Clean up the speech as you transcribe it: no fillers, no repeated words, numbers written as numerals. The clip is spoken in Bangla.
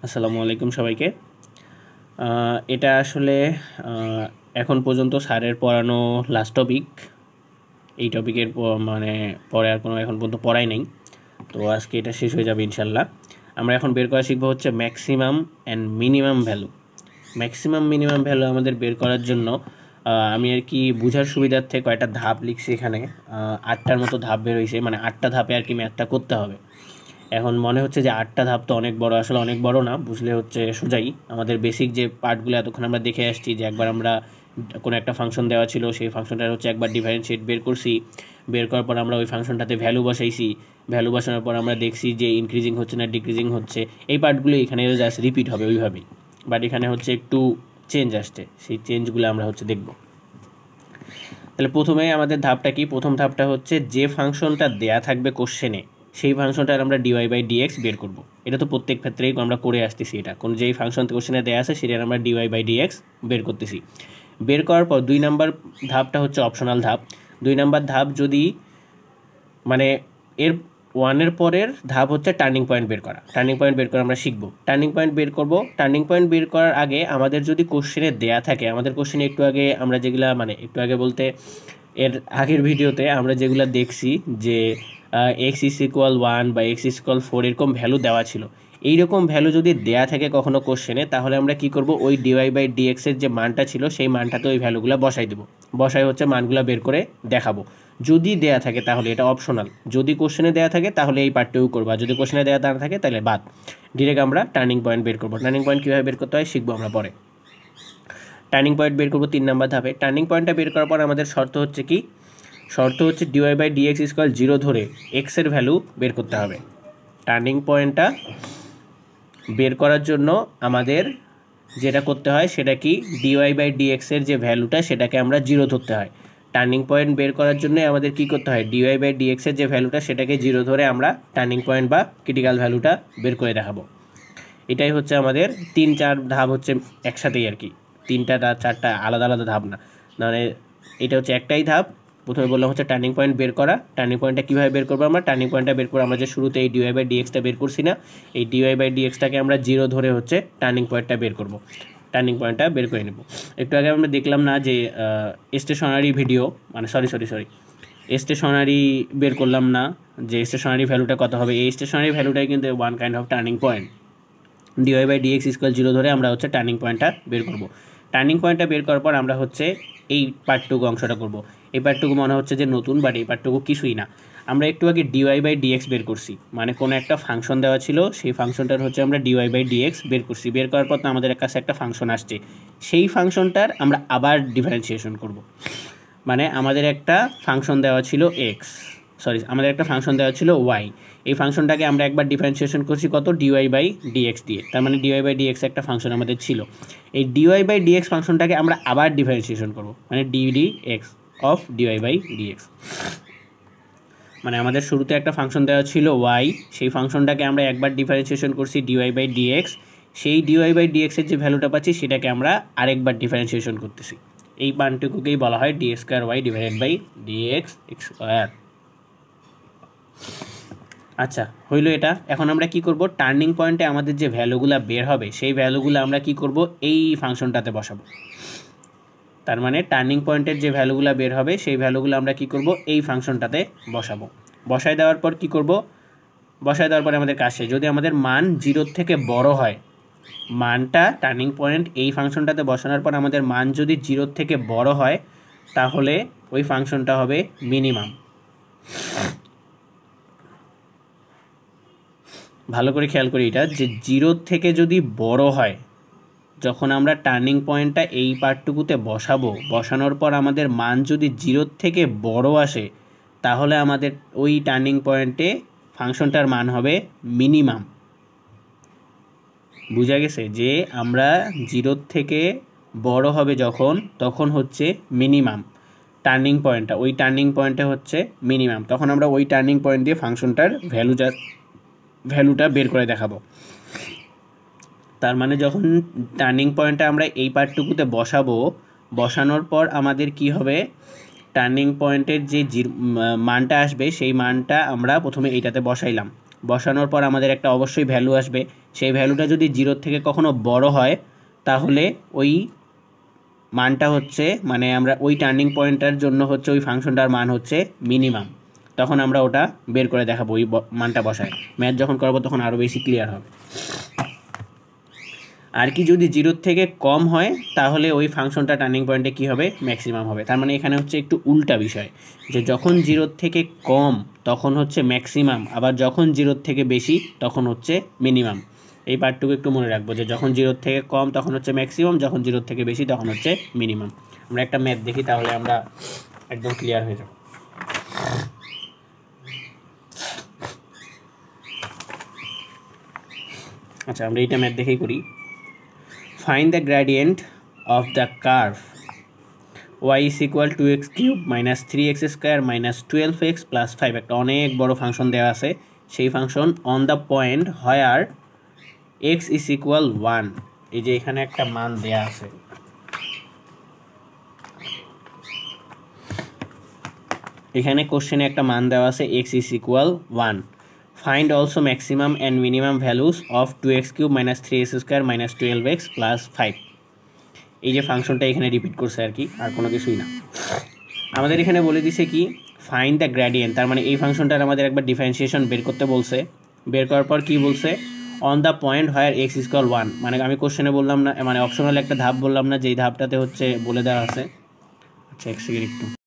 আসসালামু আলাইকুম সবাইকে। এটা আসলে এখন পর্যন্ত স্যারের পড়ানো লাস্ট টপিক। এই টপিকের মানে পরে আর কোনো এখন পর্যন্ত পড়াই নেই, তো আজকে এটা শেষ হয়ে যাবে ইনশাল্লাহ। আমরা এখন বের করা শিখবো হচ্ছে maximum and minimum value. Maximum minimum value আমাদের বের করার জন্য আমি আর কি বোঝার সুবিধার্থে কয়েকটা ধাপ লিখছি এখানে। 8টার মতো ধাপ বের হয়েছে, মানে 8টা ধাপে আর কি ম্যাথটা করতে হবে। এখন মনে হচ্ছে যে 8টা ধাপ তো অনেক বড়, আসলে অনেক বড় না, বুঝলে হচ্ছে সোজাই। আমাদের বেসিক যে পার্টগুলো এতক্ষণ আমরা দেখে আসছি, যে একবার আমরা কোনো একটা ফাংশন দেওয়া ছিল, সেই ফাংশনটার হচ্ছে একবার ডিফারেন্সিয়েট বের করছি, বের করার পর আমরা ওই ফাংশনটাতে ভ্যালু বসাইছি, ভ্যালু বসানোর পর আমরা দেখছি যে ইনক্রিজিং হচ্ছে না ডিক্রিজিং হচ্ছে। এই পার্টগুলো এখানে জাস্ট রিপিট হবে ওইভাবেই, বাট এখানে হচ্ছে একটু চেঞ্জ আসছে, সেই চেঞ্জগুলো আমরা হচ্ছে দেখব। তাহলে প্রথমেই আমাদের ধাপটা কি? প্রথম ধাপটা হচ্ছে যে ফাংশনটা দেয়া থাকবে কোশ্চেনে, সেই ফাংশনটার আমরা ডিওয়াই বাই ডিএক্স বের করব। এটা তো প্রত্যেক ক্ষেত্রেই আমরা করে আসতেছি, এটা কোন যেই ফাংশন কোশ্চেনে দেয়া আছে সেটার আমরা ডিওয়াই বাই ডিএক্স বের করতেছি। বের করার পর 2 নাম্বার ধাপটা হচ্ছে অপশনাল ধাপ। 2 নাম্বার ধাপ যদি মানে এর 1-এর পরের ধাপ হচ্ছে টার্নিং পয়েন্ট বের করা। টার্নিং পয়েন্ট বের করে আমরা শিখব। টার্নিং পয়েন্ট বের করব। টার্নিং পয়েন্ট বের করার আগে আমাদের যদি কোশ্চেনে দেয়া থাকে, আমাদের কোশ্চেনে একটু আগে আমরা যেগুলা, মানে একটু আগে বলতে এর আগের ভিডিওতে আমরা যেগুলো দেখছি যে এক্স ইস ইকুয়াল 1 বা এক্স ইস ইকুয়াল 4 এরকম ভ্যালু দেওয়া ছিল। এইরকম ভ্যালু যদি দেয়া থাকে কখনো কোশ্চেনে, তাহলে আমরা কি করব, ওই ডিওয়াই বাই ডিএক্সের যে মানটা ছিল সেই মানটাতে ওই ভ্যালুগুলো বসাই দেবো। বসাই হচ্ছে মানগুলো বের করে দেখাবো। যদি দেয়া থাকে তাহলে এটা অপশনাল, যদি কোশ্চেনে দেয়া থাকে তাহলে এই পার্টটাও করবো, আর যদি কোশ্চেনে দেয়া না থাকে তাহলে বাদ। ডিরেক্ট আমরা টার্নিং পয়েন্ট বের করবো। টার্নিং পয়েন্ট কীভাবে বের করতে হয় শিখবো আমরা পরে। টার্নিং পয়েন্ট বের করবো 3 নাম্বার ধাপে। টার্নিং পয়েন্টটা বের করার পর আমাদের শর্ত হচ্ছে কি? শর্ত হচ্ছে ডিওয়াই বাই ডিএক্স ইকুয়াল 0 ধরে এক্সের ভ্যালু বের করতে হবে। টার্নিং পয়েন্টটা বের করার জন্য আমাদের যেটা করতে হয় সেটা কি, ডিওয়াই বাই ডিএক্সের যে ভ্যালুটা সেটাকে আমরা 0 ধরতে হয়। টার্নিং পয়েন্ট বের করার জন্য আমাদের কি করতে হয়, ডিওয়াই বাই ডিএক্সের যে ভ্যালুটা সেটাকে 0 ধরে আমরা টার্নিং পয়েন্ট বা ক্রিটিক্যাল ভ্যালুটা বের করে দেখাবো। এটাই হচ্ছে আমাদের 3-4 ধাপ হচ্ছে একসাথেই আর কি, 3টা-4টা আলাদা আলাদা ধাপ না, মানে এটা হচ্ছে একটাই ধাপ। প্রথমে বললাম হচ্ছে টার্নিং পয়েন্ট বের করা। টার্নিং পয়েন্টটা কীভাবে বের করবো? আমরা টার্নিং পয়েন্টটা বের করে আমরা যে শুরুতে এই ডিওয়াই বাই ডিএক্সটা বের করছি না, এই ডিওয়াই বাই ডিএক্সটাকে আমরা 0 ধরে হচ্ছে টার্নিং পয়েন্টটা বের করব। টার্নিং পয়েন্টটা বের করে নেব। একটু আগে আমরা দেখলাম না যে স্টেশনারি ভিডিও, মানে সরি স্টেশনারি বের করলাম না, যে স্টেশনারি ভ্যালুটা কত হবে। এই স্টেশনারি ভ্যালুটাই কিন্তু one kind of turning point. Dy by dx equal 0 ধরে আমরা হচ্ছে টার্নিং পয়েন্টটা বের করব। টার্নিং পয়েন্টটা বের করার পর আমরা হচ্ছে এই পার্টটুকু অংশটা করব। এই পার্টটুকু মনে হচ্ছে যে নতুন, বাট এই পার্টটুকু কিছুই না। আমরা একটু আগে ডিওয়াই বাই ডিএক্স বের করছি, মানে কোনো একটা ফাংশন দেওয়া ছিল, সেই ফাংশনটার হচ্ছে আমরা ডিওয়াই বাই ডিএক্স বের করছি। বের করার পর তো আমাদের কাছে একটা ফাংশন আসছে, সেই ফাংশনটার আমরা আবার ডিফারেন্সিয়েশন করব। মানে আমাদের একটা ফাংশন দেওয়া ছিল আমাদের একটা ফাংশন দেওয়া ছিল ওয়াই। এই ফাংশনটাকে আমরা একবার ডিফারেন্সিয়েশন করছি কত, ডিওয়াই বাই ডিএক্স দিয়ে। তার মানে ডিওয়াই বাই ডিএক্স একটা ফাংশন আমাদের ছিল। এই ডিওয়াই বাই ডিএক্স ফাংশনটাকে আমরা আবার ডিফারেন্সিয়েশন করব, মানে d d x of dy by dx. মানে আমাদের শুরুতে একটা ফাংশন দেওয়া ছিল ওয়াই, সেই ফাংশনটাকে আমরা একবার ডিফারেন্সিয়েশন করছি ডিওয়াই বাই ডিএক্স। সেই ডিওয়াই বাই ডিএক্সের যে ভ্যালুটা পাচ্ছি সেটাকে আমরা আরেকবার ডিফারেন্সিয়েশন করতেছি। এই মানটুকুকেই বলা হয় d square y divided by dx square. আচ্ছা, হইলো এটা। এখন আমরা কি করব, টার্নিং পয়েন্টে আমাদের যে ভ্যালুগুলো বের হবে সেই ভ্যালুগুলো আমরা কি করব, এই ফাংশনটাতে বসাবো। তার মানে টার্নিং পয়েন্টের যে ভ্যালুগুলো বের হবে সেই ভ্যালুগুলো আমরা কি করব, এই ফাংশনটাতে বসাবো। বসায় দেওয়ার পর কি করব, বসায় দেওয়ার পরে আমাদের কাজ শেষ। যদি আমাদের মান 0 থেকে বড় হয়, মানটা টার্নিং পয়েন্ট এই ফাংশনটাতে বসানোর পর আমাদের মান যদি 0 থেকে বড় হয়, তাহলে ওই ফাংশনটা হবে মিনিমাম। ভালো করে খেয়াল করি এটা, যে 0 থেকে যদি বড় হয়, যখন আমরা টার্নিং পয়েন্টটা এই পার্টটুকুতে বসাবো, বসানোর পর আমাদের মান যদি 0 থেকে বড় আসে, তাহলে আমাদের ওই টার্নিং পয়েন্টে ফাংশনটার মান হবে মিনিমাম। বুঝা গেছে? যে আমরা 0 থেকে বড় হবে যখন, তখন হচ্ছে মিনিমাম টার্নিং পয়েন্টটা, ওই টার্নিং পয়েন্টে হচ্ছে মিনিমাম। তখন আমরা ওই টার্নিং পয়েন্ট দিয়ে ফাংশনটার ভ্যালুটা বের করে দেখাবো। তার মানে যখন টার্নিং পয়েন্টটা আমরা এই পার্টটুকুতে বসাবো, বসানোর পর আমাদের কি হবে, টার্নিং পয়েন্টের যে মানটা আসবে সেই মানটা আমরা প্রথমে এইটাতে বসাইলাম। বসানোর পর আমাদের একটা অবশ্যই ভ্যালু আসবে, সেই ভ্যালুটা যদি 0 থেকে কখনো বড় হয় তাহলে ওই মানটা হচ্ছে মানে আমরা ওই টার্নিং পয়েন্টটার জন্য হচ্ছে ওই ফাংশনটার মান হচ্ছে মিনিমাম, তখন আমরা ওটা বের করে দেখাবো ওই মানটা বসায়। ম্যাথ যখন করবো তখন আরও বেশি ক্লিয়ার হবে। আর কি যদি 0 থেকে কম হয় তাহলে ওই ফাংশনটা টার্নিং পয়েন্টে কী হবে, ম্যাক্সিমাম হবে। তার মানে এখানে হচ্ছে একটু উল্টা বিষয়, যে যখন 0 থেকে কম তখন হচ্ছে ম্যাক্সিমাম, আবার যখন 0 থেকে বেশি তখন হচ্ছে মিনিমাম। এই পার্টটুকু একটু মনে রাখবো, যে যখন 0 থেকে কম তখন হচ্ছে ম্যাক্সিমাম, যখন 0 থেকে বেশি তখন হচ্ছে মিনিমাম। আমরা একটা ম্যাথ দেখি তাহলে আমরা একদম ক্লিয়ার হয়ে যাব। আচ্ছা, আমরা এইটা ম্যাথ দেখেই করি। Find the gradient of the curve y is equal to x cube minus 3x square minus 12x plus 5। একটা অনেক বড় ফাংশন দেওয়া আছে, সেই function on the point where x is equal 1। এই যে এখানে একটা মান দেয়া আছে, এখানে কোশ্চেনে একটা মান দেওয়া আছে x is equal 1। Find also maximum and minimum values of 2x cube minus 3x square minus 12x plus 5। এই যে ফাংশনটা এখানে রিপিট করছে আর কি, আর কোনো কিছুই না। আমাদের এখানে বলে দিছে কি ফাইন্ড দ্য গ্রেডিয়েন্ট, তার মানে এই ফাংশনটার আমাদের একবার ডিফারেন্সিয়েশন বের করতে বলছে। বের করার পর কি বলছে, on the point where x is equal 1। মানে আমি কোশ্চেনে বললাম না, মানে অপশনাল একটা ধাপ বললাম না, যেই ধাপটাতে হচ্ছে বলে দেওয়া আছে। আচ্ছা, এক সেকেন্ড একটু।